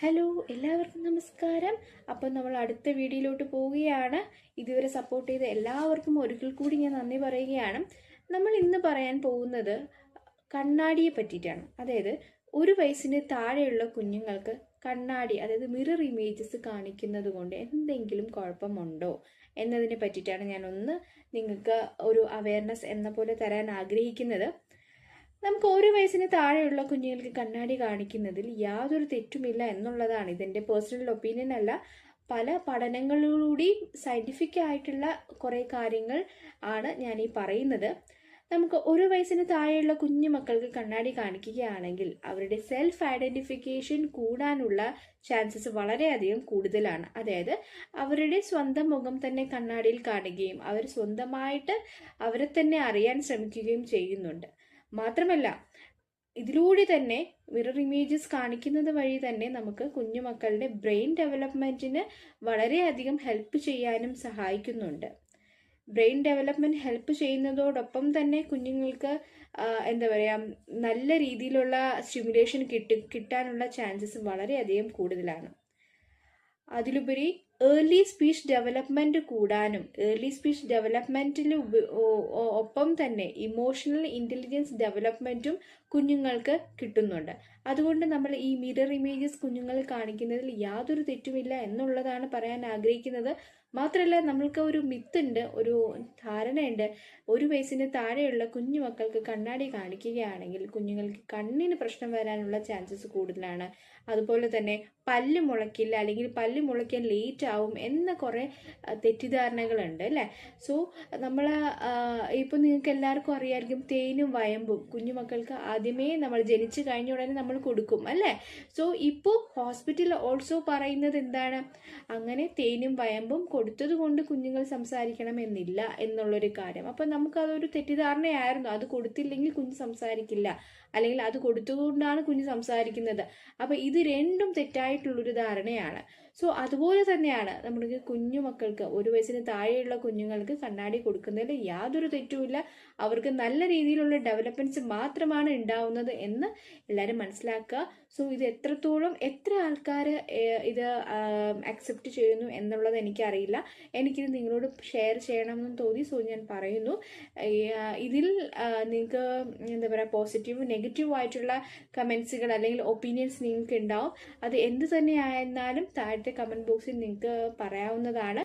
Hello, എല്ലാവർക്കും നമസ്കാരം. അപ്പം നമ്മൾ അടുത്ത വീഡിയോയിലോട്ട് പോവുകയാണ്. ഇതുവരെ സപ്പോർട്ട് ചെയ്ത എല്ലാവർക്കും ഒരിക്കൽ കൂടി ഞാൻ നന്ദി പറയുകയാണ്. നമ്മൾ ഇന്ന് പറയാൻ പോകുന്നത് കണ്ണാടിയെ പറ്റിയിട്ടാണ്. അതായത് 1 വയസ്സിന് താഴെയുള്ള കുഞ്ഞുങ്ങൾക്ക് കണ്ണാടി, അതായത് മിറർ ഇമേജസ് കാണിക്കുന്നത് കൊണ്ട് എന്തെങ്കിലും കുഴപ്പമുണ്ടോ എന്നതിനെ പറ്റിയിട്ടാണ് ഞാനൊന്ന് നിങ്ങൾക്ക് ഒരു അവയർനെസ് എന്ന പോലെ തരാൻ ആഗ്രഹിക്കുന്നത്. നമുക്ക് 1 വയസ്സിന് താഴെയുള്ള കുഞ്ഞുങ്ങൾക്ക് കണ്ണാടി കാണിക്കുന്നതിൽ യാതൊരു തെറ്റുമില്ല എന്നുള്ളതാണ്. ഇതെൻ്റെ പേഴ്സണൽ ഒപ്പീനിയൻ അല്ല. പല പഠനങ്ങളിലൂടെ സയൻറ്റിഫിക് ആയിട്ടുള്ള കുറേ കാര്യങ്ങൾ ആണ് ഞാൻ ഈ പറയുന്നത്. നമുക്ക് 1 വയസ്സിന് താഴെയുള്ള കുഞ്ഞു മക്കൾക്ക് കണ്ണാടി കാണിക്കുകയാണെങ്കിൽ അവരുടെ സെൽഫ് ഐഡൻറ്റിഫിക്കേഷൻ കൂടാനുള്ള ചാൻസസ് വളരെയധികം കൂടുതലാണ്. അതായത് അവരുടെ സ്വന്തം മുഖം തന്നെ കണ്ണാടിയിൽ കാണുകയും അവർ സ്വന്തമായിട്ട് അവരെ തന്നെ അറിയാൻ ശ്രമിക്കുകയും ചെയ്യുന്നുണ്ട്. മാത്രമല്ല, ഇതിലൂടെ തന്നെ മിറർ ഇമേജസ് കാണിക്കുന്നത് വഴി തന്നെ നമുക്ക് കുഞ്ഞുമക്കളുടെ ബ്രെയിൻ ഡെവലപ്മെൻറ്റിന് വളരെയധികം ഹെൽപ്പ് ചെയ്യാനും സഹായിക്കുന്നുണ്ട്. ബ്രെയിൻ ഡെവലപ്മെൻറ്റ് ഹെൽപ്പ് ചെയ്യുന്നതോടൊപ്പം തന്നെ കുഞ്ഞുങ്ങൾക്ക് എന്താ പറയുക, നല്ല രീതിയിലുള്ള സ്റ്റിമുലേഷൻ കിട്ടാനുള്ള ചാൻസസ് വളരെയധികം കൂടുതലാണ്. അതിലുപരി ഏർലി സ്പീച്ച് ഡെവലപ്മെൻറ്റ് കൂടാനും ഏർലി സ്പീച്ച് ഡെവലപ്മെൻറ്റിൽ ഒപ്പം തന്നെ ഇമോഷണൽ ഇൻ്റലിജൻസ് ഡെവലപ്മെൻറ്റും കുഞ്ഞുങ്ങൾക്ക് കിട്ടുന്നുണ്ട്. അതുകൊണ്ട് നമ്മൾ ഈ മിറർ ഇമേജസ് കുഞ്ഞുങ്ങൾ കാണിക്കുന്നതിൽ യാതൊരു തെറ്റുമില്ല എന്നുള്ളതാണ് പറയാൻ ആഗ്രഹിക്കുന്നത്. മാത്രമല്ല, നമ്മൾക്ക് ഒരു മിത്തുണ്ട്, ഒരു ധാരണയുണ്ട്. 1 വയസ്സിന് താഴെയുള്ള കുഞ്ഞു മക്കൾക്ക് കണ്ണാടി കാണിക്കുകയാണെങ്കിൽ കുഞ്ഞുങ്ങൾക്ക് കണ്ണിന് പ്രശ്നം വരാനുള്ള ചാൻസസ് കൂടുതലാണ്. അതുപോലെ തന്നെ പല്ല് മുളയ്ക്കില്ല, അല്ലെങ്കിൽ പല്ല് മുളയ്ക്കാൻ ലേറ്റ് ആവും എന്ന കുറേ തെറ്റിദ്ധാരണകളുണ്ട് അല്ലേ. സോ നമ്മൾ ഇപ്പോൾ നിങ്ങൾക്ക് എല്ലാവർക്കും അറിയാമായിരിക്കും, തേനും വയമ്പും കുഞ്ഞുമക്കൾക്ക് ആദ്യമേ നമ്മൾ ജനിച്ചു കഴിഞ്ഞ ഉടനെ നമ്മൾ കൊടുക്കും അല്ലേ. സോ ഇപ്പോൾ ഹോസ്പിറ്റലിൽ ഓൾസോ പറയുന്നത് എന്താണ്, അങ്ങനെ തേനും വയമ്പും കൊടുത്തത് കൊണ്ട് കുഞ്ഞുങ്ങൾ സംസാരിക്കണം എന്നില്ല എന്നുള്ളൊരു കാര്യം. അപ്പം നമുക്കതൊരു തെറ്റിദ്ധാരണയായിരുന്നു. അത് കൊടുത്തില്ലെങ്കിൽ കുഞ്ഞ് സംസാരിക്കില്ല, അല്ലെങ്കിൽ അത് കൊടുത്തുകൊണ്ടാണ് കുഞ്ഞ് സംസാരിക്കുന്നത്. അപ്പം ഇത് രണ്ടും തെറ്റായിട്ടുള്ളൊരു ധാരണയാണ്. സോ അതുപോലെ തന്നെയാണ് നമ്മുടെ കുഞ്ഞുമക്കൾക്ക് 1 വയസ്സിന് താഴെയുള്ള കുഞ്ഞുങ്ങൾക്ക് കണ്ണാടി കൊടുക്കുന്നതിൽ യാതൊരു തെറ്റുമില്ല. അവർക്ക് നല്ല രീതിയിലുള്ള ഡെവലപ്മെൻറ്റ്സ് മാത്രമാണ് ഉണ്ടാവുന്നത് എന്ന് എല്ലാവരും മനസ്സിലാക്കുക. സോ ഇത് എത്ര ആൾക്കാർ ഇത് അക്സെപ്റ്റ് ചെയ്യുന്നു എന്നുള്ളത് എനിക്കറിയില്ല. എനിക്കിത് നിങ്ങളോട് ഷെയർ ചെയ്യണമെന്ന് തോന്നി. സോ ഞാൻ പറയുന്നു, ഇതിൽ നിങ്ങൾക്ക് എന്താ പറയുക, പോസിറ്റീവ് നെഗറ്റീവ് ആയിട്ടുള്ള കമൻസുകൾ അല്ലെങ്കിൽ ഒപ്പീനിയൻസ് നിങ്ങൾക്ക് ഉണ്ടാവും. അത് എന്ത് തന്നെ ആയിരുന്നാലും താഴത്തെ കമൻറ്റ് ബോക്സിൽ നിങ്ങൾക്ക് പറയാവുന്നതാണ്.